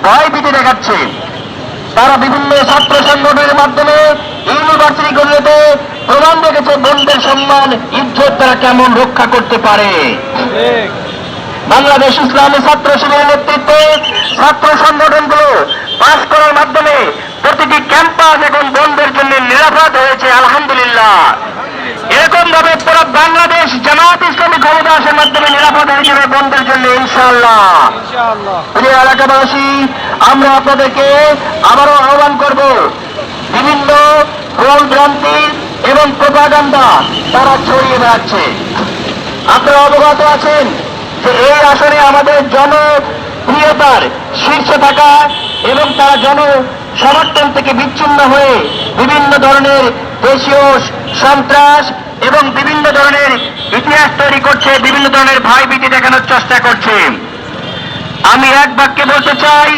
ভয়ভীতি দেখাচ্ছে। তারা বিভিন্ন ছাত্র সংগঠনের মাধ্যমে ইউনিভার্সিটিগুলোতে প্রমাণ রেখেছে বোনদের সম্মান ইজ্জত তারা কেমন রক্ষা করতে পারে। বাংলাদেশ ইসলামী ছাত্র শিবিরের নেতৃত্বে ছাত্র সংগঠনগুলো পাস করার মাধ্যমে প্রতিটি ক্যাম্পাস এখন বোনদের জন্য নিরাপদ হয়েছে, আলহামদুলিল্লাহ। এরকম ভাবে পুরো বাংলাদেশ জামায়াত ইসলামী ক্ষমতা আসার মাধ্যমে নিরাপদ হয়ে যাবে বোনদের জন্য, ইনশাআল্লাহ। প্রিয় এলাকাবাসী, আমরা আপনাদেরকে আবারও আহ্বান করব, বিভিন্ন ভুল ভ্রান্তি এবং প্রোপাগান্ডা তারা ছড়িয়ে বেড়াচ্ছে। আপনারা অবগত আছেন যে এই আসনে আমাদের জনপ্রিয়তার শীর্ষে থাকা এবং তারা জনসমর্থন থেকে বিচ্ছিন্ন হয়ে বিভিন্ন ধরনের দেশীয় সন্ত্রাস এবং বিভিন্ন ধরনের ইতিহাস তৈরি করছে, বিভিন্ন ধরনের ভয়ভীতি দেখানোর চেষ্টা করছে। আমি এক বাক্যে বলতে চাই,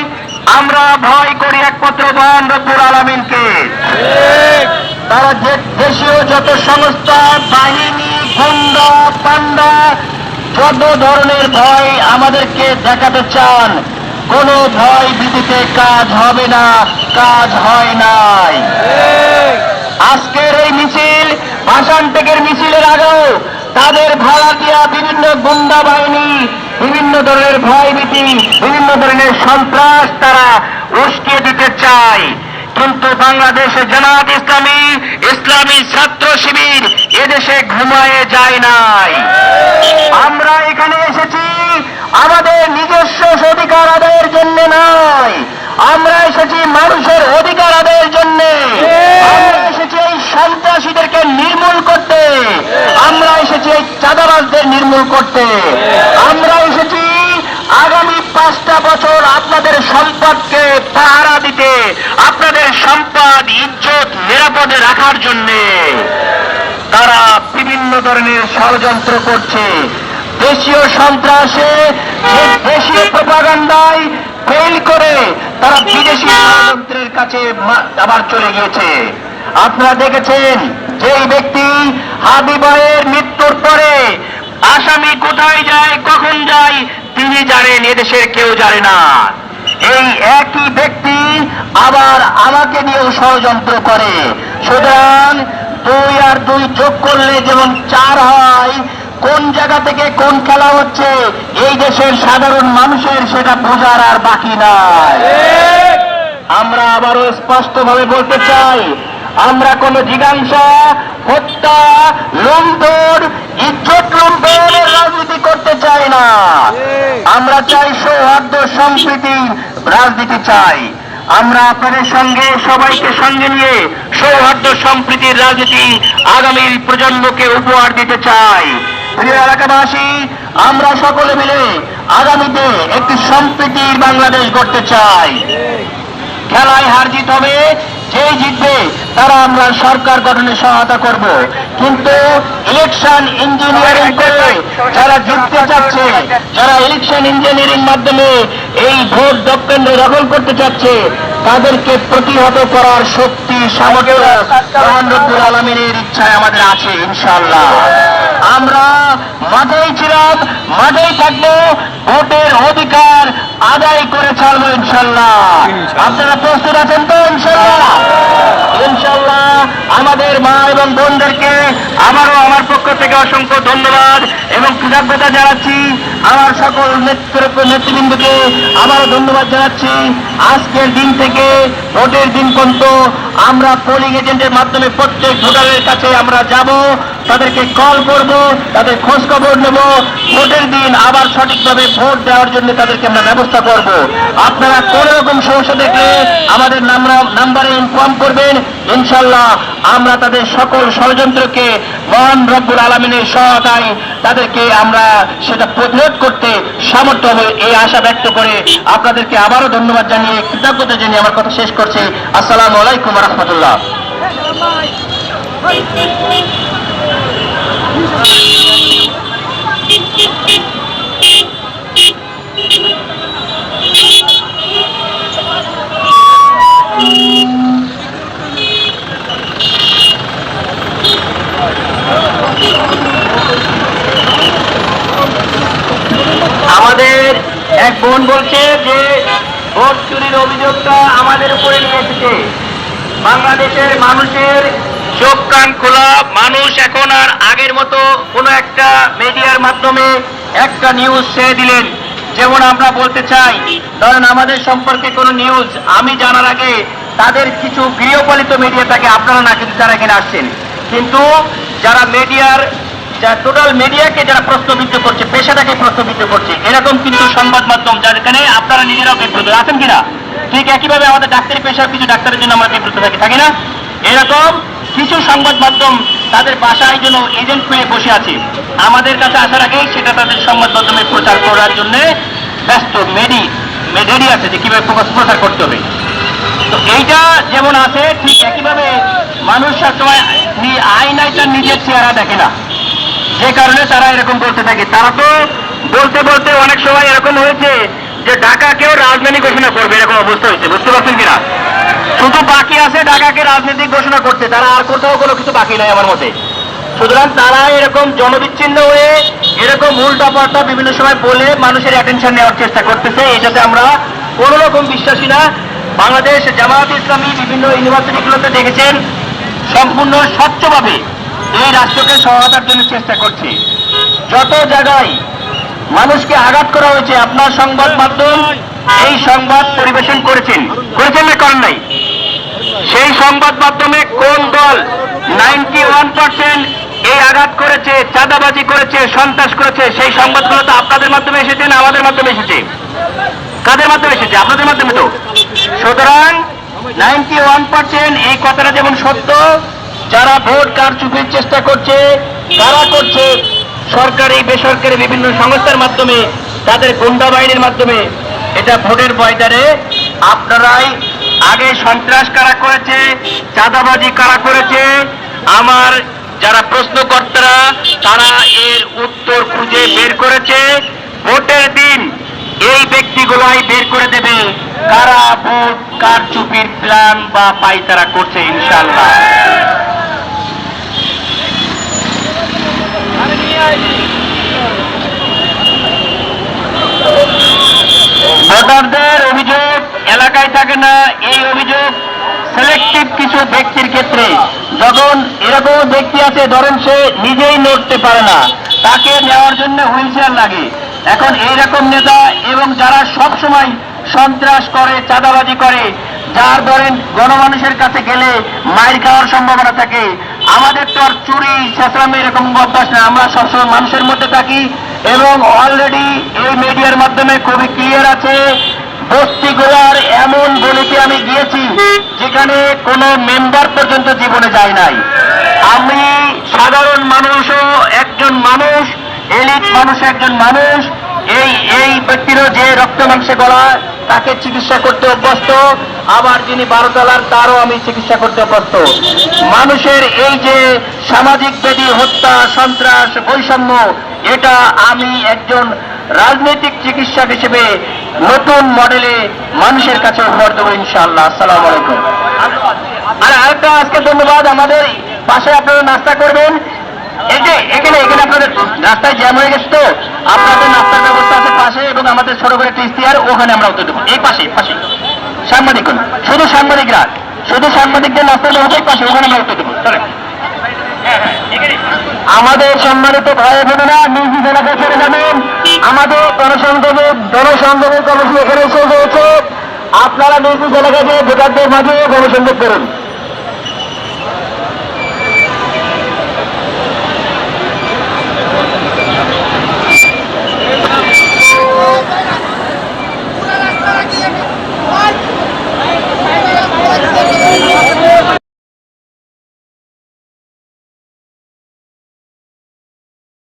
আমরা ভয় করি একমাত্র মহান রব্বুল আলামিনকে। তারা দেশীয় যত সংস্থা, বাহিনী, গুন্ডা, পান্ডা, যত ধরনের ভয় আমাদেরকে দেখাতে চান, কোন ভয় ভীতিতে কাজ হবে না, কাজ হয় নাই। আজকের এই মিছিল ভাষণ ত্যাগের মিছিলের আগেও তাদের ভাড়া দিয়া বিভিন্ন গুন্ডা বাহিনী, বিভিন্ন ধরনের ভয়ভীতি, বিভিন্ন ধরনের সন্ত্রাস তারা উস্কিয়ে দিতে চায়। কিন্তু বাংলাদেশে জামায়াত ইসলামী, ইসলামী ছাত্র শিবির এদেশে ঘুমায়ে যায় নাই। আমরা এখানে এসেছি আমাদের নিজস্ব অধিকার আদায়ের জন্য নয়, আমরা এসেছি মানুষের অধিকার আদায়ের জন্য। আমরা এসেছি এই সন্ত্রাসীদেরকে নির্মূল করতে, আমরা এসেছি এই চাঁদাবাজদের নির্মূল করতে। আমরা এসেছি আগামী 5টা বছর আপনাদের সম্পদকে পাহারা দিতে, আপনাদের সম্পদ ইজ্জত নিরাপদে রাখার জন্যে। তারা বিভিন্ন ধরনের ষড়যন্ত্র করছে, দেশীয় সন্ত্রাসে, দেশীয় প্রোপাগান্ডায় ফেল করে তারা বিদেশি ষড়যন্ত্রের কাছে আবার চলে গিয়েছে। আপনারা দেখেছেন যেই ব্যক্তি হাবিবাহের মৃত্যুর পরে আসামি কোথায় যায়, কখন যায়, তিনি জানেন, এদেশের কেউ জানে না। এই একই ব্যক্তি আবার আমাকে নিয়েও ষড়যন্ত্র করে। সুতরাং 2 আর 2 যোগ করলে যেমন 4 হয়, কোন জায়গা থেকে কোন খেলা হচ্ছে এই দেশের সাধারণ মানুষের সেটা বোঝার আর বাকি নাই। আমরা আবারও স্পষ্টভাবে বলতে চাই, আমরা কোন জিজ্ঞাসা, হত্যা, লুণ্ঠন, ইজ্জত লুণ্ঠনের রাজনীতি করতে চাই না। আমরা চাই সৌহার্দ্য সম্প্রীতির রাজনীতি চাই। আমরা আপনাদের সঙ্গে সবাইকে সঙ্গে নিয়ে সৌহার্দ্য সম্প্রীতির রাজনীতি আগামী প্রজন্মকে উপহার দিতে চাই। প্রিয় এলাকাবাসী, আমরা সকলে মিলে আগামীতে একটি সম্প্রীতির বাংলাদেশ গড়তে চাই। খেলায় হার জিত হবে, যেই জিতবে তারা আমরা সরকার গঠনে সহায়তা করব। কিন্তু ইলেকশন ইঞ্জিনিয়ারিং করে যারা জিততে চাচ্ছে, যারা ইলেকশন ইঞ্জিনিয়ারিং মাধ্যমে এই ভোট কেন্দ্র দখল করতে চাচ্ছে, তাদেরকে প্রতিহত করার শক্তি, সামর্থ্য মহান রব্বুল আলামিনের ইচ্ছায় আমাদের আছে, ইনশাআল্লাহ। আমরা মাঠেই ছিলাম, মাঠেই থাকবো, ভোটের অধিকার আদায় করে ছাড়বো, ইনশাআল্লাহ। আপনারা প্রস্তুত আছেন তো? ইনশাআল্লাহ। ইনশাআল্লাহ আমাদের মা এবং বোনদেরকে আবারও আমার পক্ষ থেকে অসংখ্য ধন্যবাদ এবং কৃতজ্ঞতা জানাচ্ছি। আমার সকল নেতৃবৃন্দকে আবারও ধন্যবাদ জানাচ্ছি। আজকের দিন থেকে ভোটের দিন পর্যন্ত আমরা পোলিং এজেন্টের মাধ্যমে প্রত্যেক ভোটারের কাছে আমরা যাব, তাদেরকে কল করব, তাদের খোঁজ খবর নেব, ভোটের দিন আবার সঠিকভাবে ভোট দেওয়ার জন্য তাদেরকে আমরা ব্যবস্থা করব। আপনারা কোন রকম সমস্যা দেখলে আমাদের নাম্বারে ইনফর্ম করবেন, ইনশাআল্লাহ আমরা তাদের সকল ষড়যন্ত্রকে মহান রব্বুল আলামিনের সহায়তায় তাদেরকে আমরা সেটা প্রতিরোধ করতে সামর্থ্য হবে, এই আশা ব্যক্ত করে আপনাদেরকে আবারও ধন্যবাদ জানিয়ে, কৃতজ্ঞতা জানিয়ে আমার কথা শেষ করছি। আসসালামু আলাইকুম ওয়া রাহমাতুল্লাহ। আমাদের এক বোন বলছে যে ভোট চুরির অভিযোগটা আমাদের উপরে নিয়ে এসেছে। বাংলাদেশের মানুষের চোখ কান খোলা, মানুষ এখন আর আগের মতো কোনো একটা মিডিয়ার মাধ্যমে একটা নিউজ ছেড়ে দিলেন। যেমন আমরা বলতে চাই, ধরেন আমাদের সম্পর্কে কোনো নিউজ আমি জানার আগে তাদের কিছু গৃহপালিত মিডিয়া থাকে, আপনারা না কিন্তু যারা এখানে আসছেন, কিন্তু যারা মিডিয়ার টোটাল মিডিয়াকে যারা প্রশ্নবিদ্ধ করছে, পেশাটাকে প্রশ্নবিদ্ধ করছে, এরকম কিন্তু সংবাদ মাধ্যম যেখানে আপনারা নিজেরাও বিব্রত আছেন কিনা, ঠিক একইভাবে আমাদের ডাক্তারি পেশার কিছু ডাক্তারের জন্য আমরা বিব্রত থাকি না, এরকম কিছু সংবাদ মাধ্যম তাদের বাসায় জন্য এজেন্ট পেয়ে বসে আছে। আমাদের কাছে আসার আগেই সেটা তাদের সংবাদ মাধ্যমে প্রচার করার জন্য ব্যস্ত রেডি আছে যে কিভাবে প্রচার করতে হবে। তো এইটা যেমন আছে, ঠিক একইভাবে মানুষ সবসময় আয়নায় তার নিজের চেহারা দেখে না, যে কারণে তারা এরকম বলতে থাকে। তারা তো বলতে বলতে অনেক সময় এরকম হয়েছে যে ঢাকাকেও রাজধানী ঘোষণা করবে, এরকম অবস্থা হয়েছে, বুঝতে পারছেন কিনা? শুধু বাকি আছে ঢাকাকে রাজনৈতিক ঘোষণা করতে, তারা আর কোথাও কোনো কিছু বাকি নয় আমার মতে। সুতরাং তারা এরকম জনবিচ্ছিন্ন হয়ে এরকম উল্টাপাল্টা বিভিন্ন সময় বলে মানুষের অ্যাটেনশন নেওয়ার চেষ্টা করতেছে, এটাতে আমরা কোনো রকম বিশ্বাসী না। বাংলাদেশ জামায়াত ইসলামী বিভিন্ন ইউনিভার্সিটিগুলোতে দেখেছেন সম্পূর্ণ স্বচ্ছভাবে এই রাষ্ট্রকে সহায়তার জন্য চেষ্টা করছে। যত জায়গায় মানুষকে আঘাত করা হয়েছে, আপনার সংবাদ মাধ্যম এই সংবাদ পরিবেশন করেছেন না করেন নাই? সেই সংবাদ মাধ্যমে কোন দল 91% এই আঘাত করেছে, চাঁদাবাজি করেছে, সন্ত্রাস করেছে, সেই সংবাদগুলো তো আপনাদের মাধ্যমে এসেছে না আমাদের মাধ্যমে এসেছে? কাদের মাধ্যমে এসেছে? আপনাদের মাধ্যমে তো। সুতরাং 91% এই কথাটা যেমন সত্য, যারা ভোট কারচুপির চেষ্টা করছে তারা করছে সরকারি বেসরকারি বিভিন্ন সংস্থার মাধ্যমে, তাদের গুন্ডা বাহিনীর মাধ্যমে। এটা ভোটের ময়দানে আপনারাই আগে সন্ত্রাস কারা করেছে, চাঁদাবাজি কারা করেছে, আমার যারা প্রশ্নকর্তারা তারা এর উত্তর খুঁজে বের করেছে। ভোটের দিন এই ব্যক্তিগুলাই বের করে দেবে কারা ভোট কারচুপির প্ল্যান বা পাইতারা করছে ইনশাআল্লাহ। ভোটারদের অভিযোগ এলাকায় থাকে না, এই অভিযোগ সিলেক্টিভ কিছু ব্যক্তির ক্ষেত্রে। যখন এরকম ব্যক্তি আছে, ধরেন সে নিজেই লড়তে পারে না, তাকে নেওয়ার জন্য হুইল চেয়ার লাগে। এখন এইরকম নেতা এবং যারা সব সময় সন্ত্রাস করে, চাঁদাবাজি করে, যার ধরেন গণমানুষের কাছে গেলে মাইর খাওয়ার সম্ভাবনা থাকে। আমাদের তো আর চুরি ছেঁচড়ামি এরকম অভ্যাস না, আমরা সবসময় মানুষের মধ্যে থাকি এবং অলরেডি এই মিডিয়ার মাধ্যমে খুবই ক্লিয়ার আছে। বস্তিগুলার এমন গলিতে আমি গিয়েছি যেখানে কোনো মেম্বার পর্যন্ত জীবনে যায় নাই। আমি সাধারণ মানুষও একজন মানুষ, এলিট মানুষ একজন মানুষ, এই ব্যক্তিরও যে রক্ত মাংসে গলা তাকে চিকিৎসা করতে অভ্যস্ত, আবার যিনি 12 তলার তারও আমি চিকিৎসা করতে অভ্যস্ত। মানুষের এই যে সামাজিক ব্যাধি, হত্যা, সন্ত্রাস, বৈষম্য, এটা আমি একজন রাজনৈতিক চিকিৎসক হিসেবে নতুন মডেলে মানুষের কাছে উপহার দেবো ইনশাআল্লাহ। আসসালামু আলাইকুম। আর আরেকটা আজকে ধন্যবাদ, আমাদের পাশে আপনারা নাস্তা করবেন। এই যে এখানে আপনাদের রাস্তায় জ্যাম হয়ে গেছে, তো আপনাদের নাস্তার ব্যবস্থা আছে পাশে, এবং আমাদের ছোট করে একটা ইশতেহার ওখানে আমরা উত্তর দেবো। এই পাশে সাংবাদিক শুধু সাংবাদিকদের নাস্তার ব্যবস্থা পাশে, ওখানে আমরা উত্তর দেবো। আমাদের সম্মানিত ভাই বোনেরা নিজ এলাকায় চলে যাবেন। আমাদের জনসংযোগের কর্মসূচি এখানে শেষ হয়েছে। আপনারা নিজ এলাকায় ভোটারদের মাঝে গণসংযোগ করুন।